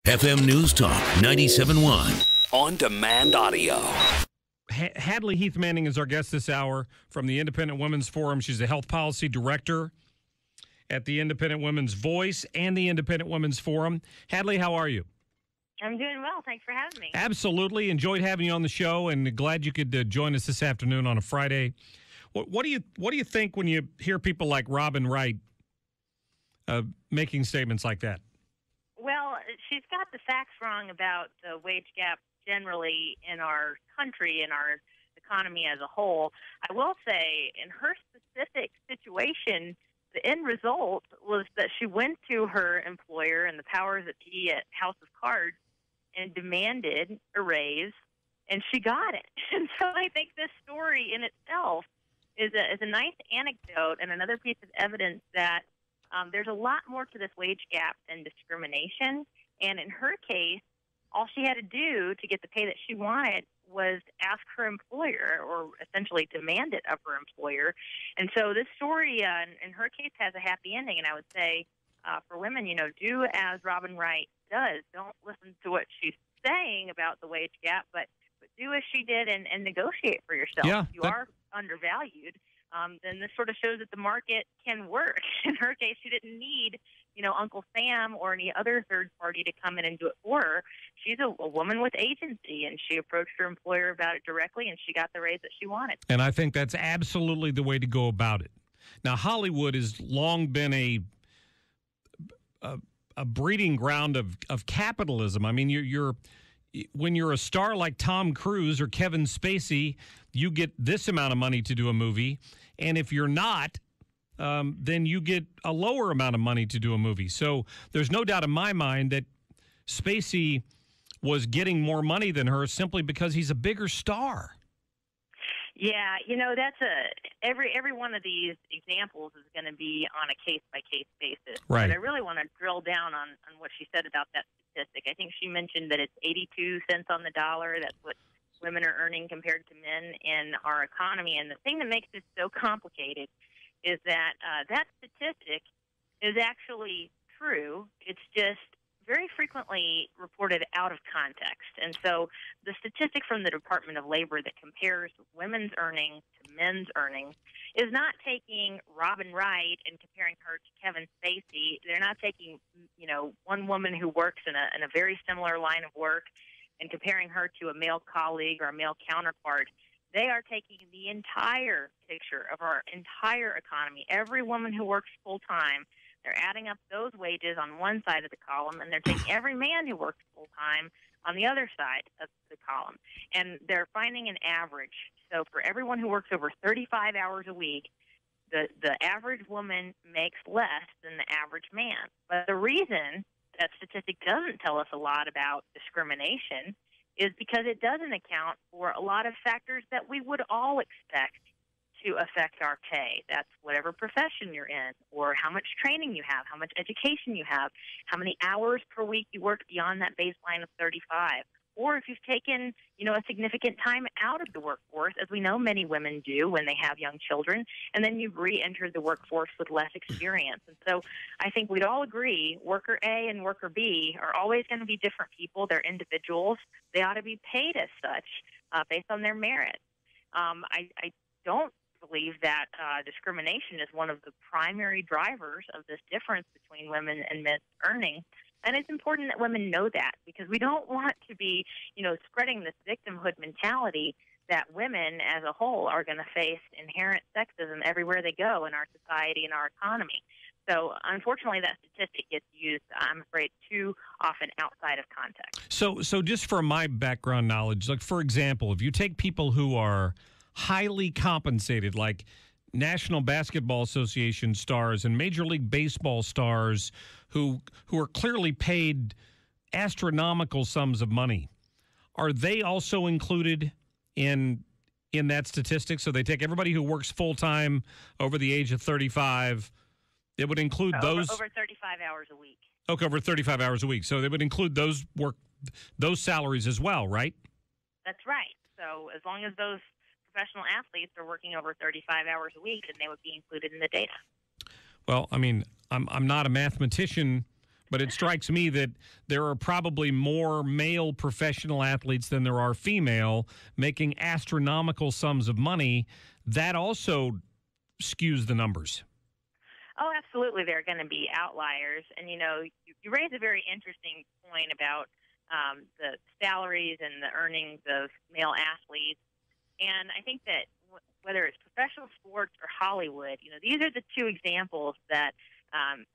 FM News Talk 97.1. On-demand audio. Hadley Heath Manning is our guest this hour from the Independent Women's Forum. She's the health policy director at the Independent Women's Voice and the Independent Women's Forum. Hadley, how are you? I'm doing well. Thanks for having me. Absolutely. Enjoyed having you on the show, and glad you could join us this afternoon on a Friday. What do you think when you hear people like Robin Wright making statements like that? Well, she's got the facts wrong about the wage gap generally in our country, in our economy as a whole. I will say, in her specific situation, the end result was that she went to her employer and the powers that be at House of Cards and demanded a raise, and she got it. And so I think this story in itself is a nice anecdote and another piece of evidence that there's a lot more to this wage gap than discrimination. And in her case, all she had to do to get the pay that she wanted was ask her employer, or essentially demand it of her employer. And so this story, in her case, has a happy ending. And I would say for women, do as Robin Wright does. Don't listen to what she's saying about the wage gap, but do as she did and negotiate for yourself. Yeah, if you are undervalued, then this sort of shows that the market can work. In her case, she didn't need, Uncle Sam or any other third party to come in and do it for her. She's a woman with agency, and she approached her employer about it directly, and she got the raise that she wanted. And I think that's absolutely the way to go about it. Now, Hollywood has long been a breeding ground of capitalism. I mean, when you're a star like Tom Cruise or Kevin Spacey, you get this amount of money to do a movie. And if you're not, then you get a lower amount of money to do a movie. So there's no doubt in my mind that Spacey was getting more money than her simply because he's a bigger star. Yeah, that's every one of these examples is going to be on a case-by-case basis. Right. But I really want to drill down on what she said about that statistic. I think she mentioned that it's 82 cents on the dollar. That's what women are earning compared to men in our economy. And the thing that makes this so complicated is that that statistic is actually true. It's just very frequently reported out of context. And so the statistic from the Department of Labor that compares women's earnings to men's earnings is not taking Robin Wright and comparing her to Kevin Spacey. They're not taking, one woman who works in a very similar line of work and comparing her to a male colleague or a male counterpart. They are taking the entire picture of our entire economy, every woman who works full-time. They're adding up those wages on one side of the column, and they're taking every man who works full-time on the other side of the column. And they're finding an average. So for everyone who works over 35 hours a week, the average woman makes less than the average man. But the reason that statistic doesn't tell us a lot about discrimination is because it doesn't account for a lot of factors that we would all expect to affect our pay. That's whatever profession you're in, or how much training you have, how much education you have, how many hours per week you work beyond that baseline of 35, or if you've taken, a significant time out of the workforce, as we know many women do when they have young children, and then you've re-entered the workforce with less experience. And so I think we'd all agree worker A and worker B are always going to be different people. They're individuals. They ought to be paid as such based on their merit. I don't believe that discrimination is one of the primary drivers of this difference between women and men's earnings. And it's important that women know that, because we don't want to be, spreading this victimhood mentality that women as a whole are going to face inherent sexism everywhere they go in our society and our economy. So, unfortunately, that statistic gets used, I'm afraid, too often outside of context. So just for my background knowledge, like, for example, if you take people who are highly compensated, like National Basketball Association stars and Major League Baseball stars who are clearly paid astronomical sums of money, are they also included in that statistic? So they take everybody who works full-time over the age of 35. It would include those over 35 hours a week. Okay, over 35 hours a week. So they would include those salaries as well, right? That's right. So as long as those professional athletes are working over 35 hours a week, then they would be included in the data. Well, I mean, I'm not a mathematician But it strikes me that there are probably more male professional athletes than there are female making astronomical sums of money. That also skews the numbers. Oh, absolutely. There are going to be outliers. And, you raise a very interesting point about the salaries and the earnings of male athletes. And I think that whether it's professional sports or Hollywood, these are the two examples that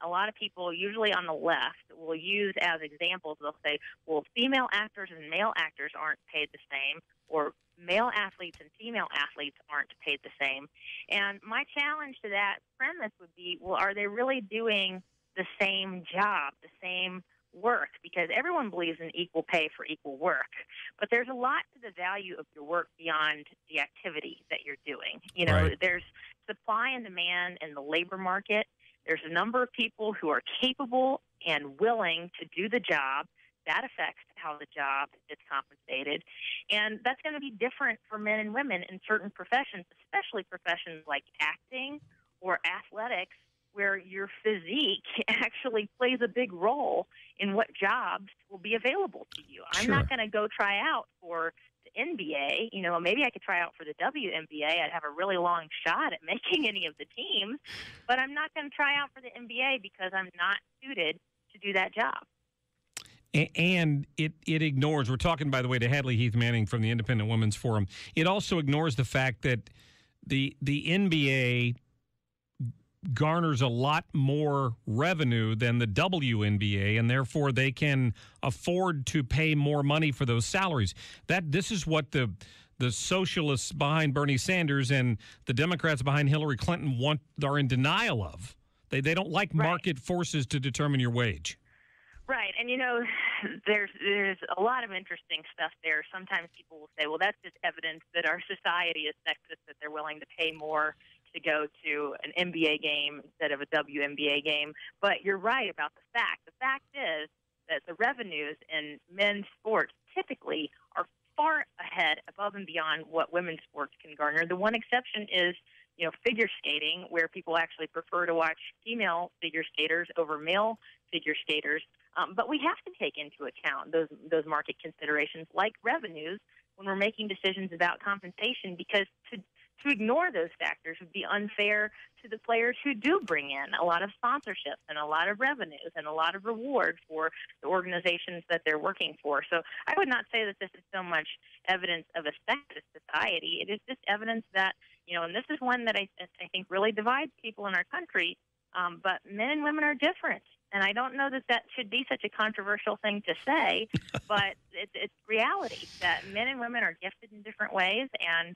a lot of people, usually on the left, will use as examples. They'll say, well, female actors and male actors aren't paid the same, or male athletes and female athletes aren't paid the same. And my challenge to that premise would be, well, are they really doing the same job, the same work? Because everyone believes in equal pay for equal work. But there's a lot to the value of your work beyond the activity that you're doing. Right. There's supply and demand in the labor market. There's a number of people who are capable and willing to do the job. That affects how the job is compensated. And that's going to be different for men and women in certain professions, especially professions like acting or athletics, where your physique actually plays a big role in what jobs will be available to you. I'm Sure. not going to go try out for the NBA. Maybe I could try out for the WNBA. I'd have a really long shot at making any of the teams, but I'm not going to try out for the NBA because I'm not suited to do that job. And it ignores, we're talking, by the way, to Hadley Heath Manning from the Independent Women's Forum. It also ignores the fact that the NBA garners a lot more revenue than the WNBA, and therefore they can afford to pay more money for those salaries. This is what the socialists behind Bernie Sanders and the Democrats behind Hillary Clinton are in denial of. They don't like market forces to determine your wage. Right, and there's a lot of interesting stuff there. Sometimes people will say, well, that's just evidence that our society is sexist, that they're willing to pay more to go to an NBA game instead of a WNBA game. But you're right about the fact. The fact is that the revenues in men's sports typically are far ahead, above and beyond what women's sports can garner. The one exception is, figure skating, where people actually prefer to watch female figure skaters over male figure skaters. But we have to take into account those market considerations like revenues when we're making decisions about compensation, because to ignore those factors would be unfair to the players who do bring in a lot of sponsorships and a lot of revenues and a lot of reward for the organizations that they're working for. So I would not say that this is so much evidence of a sexist society. It is just evidence that, and this is one that I think really divides people in our country, but men and women are different. And I don't know that should be such a controversial thing to say, but it's reality that men and women are gifted in different ways, and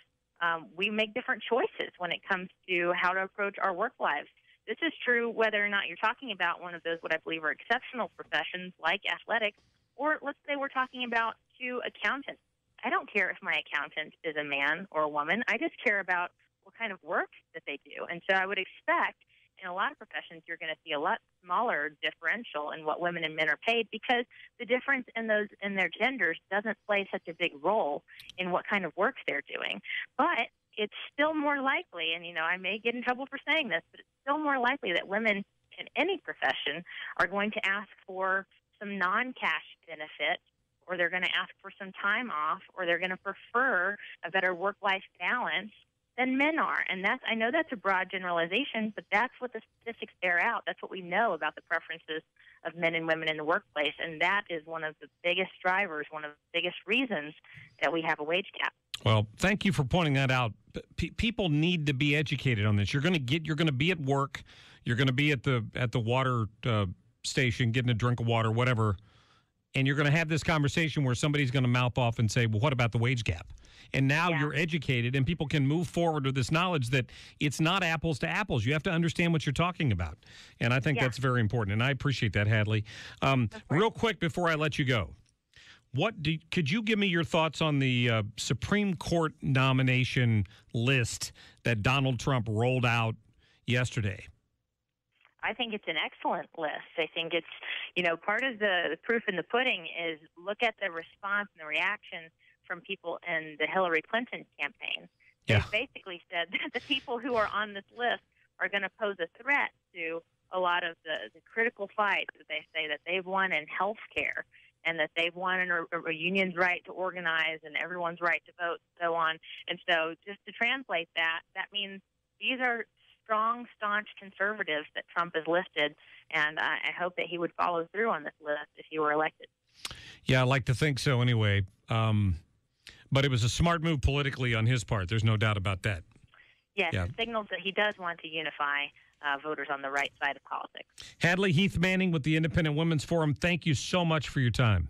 we make different choices when it comes to how to approach our work lives. This is true whether or not you're talking about one of those what I believe are exceptional professions like athletics, or let's say we're talking about two accountants. I don't care if my accountant is a man or a woman. I just care about what kind of work that they do. And so I would expect in a lot of professions you're going to see a lot smaller differential in what women and men are paid, because the difference in their genders doesn't play such a big role in what kind of work they're doing. But it's still more likely, and I may get in trouble for saying this, but it's still more likely that women in any profession are going to ask for some non-cash benefit, or they're going to ask for some time off, or they're going to prefer a better work-life balance than men are. And I know that's a broad generalization, but that's what the statistics bear out. That's what we know about the preferences of men and women in the workplace, and that is one of the biggest drivers, one of the biggest reasons that we have a wage gap. Well, thank you for pointing that out. People need to be educated on this. You're going to be at work, you're going to be at the water station getting a drink of water, whatever, and you're going to have this conversation where somebody's going to mouth off and say, well, what about the wage gap? And now you're educated, and people can move forward with this knowledge that it's not apples to apples. You have to understand what you're talking about. And I think that's very important, and I appreciate that, Hadley. Real quick before I let you go, could you give me your thoughts on the Supreme Court nomination list that Donald Trump rolled out yesterday? I think it's an excellent list. I think it's, part of the proof in the pudding is look at the response and the reaction from people in the Hillary Clinton campaign. They basically said that the people who are on this list are going to pose a threat to a lot of the critical fights that they say that they've won in health care, and that they've won in a union's right to organize and everyone's right to vote and so on. And so just to translate that means these are strong, staunch conservatives that Trump has listed, and I hope that he would follow through on this list if he were elected. Yeah, I like to think so anyway. But it was a smart move politically on his part. There's no doubt about that. Yes, Yeah. it signals that he does want to unify voters on the right side of politics. Hadley Heath Manning with the Independent Women's Forum, thank you so much for your time.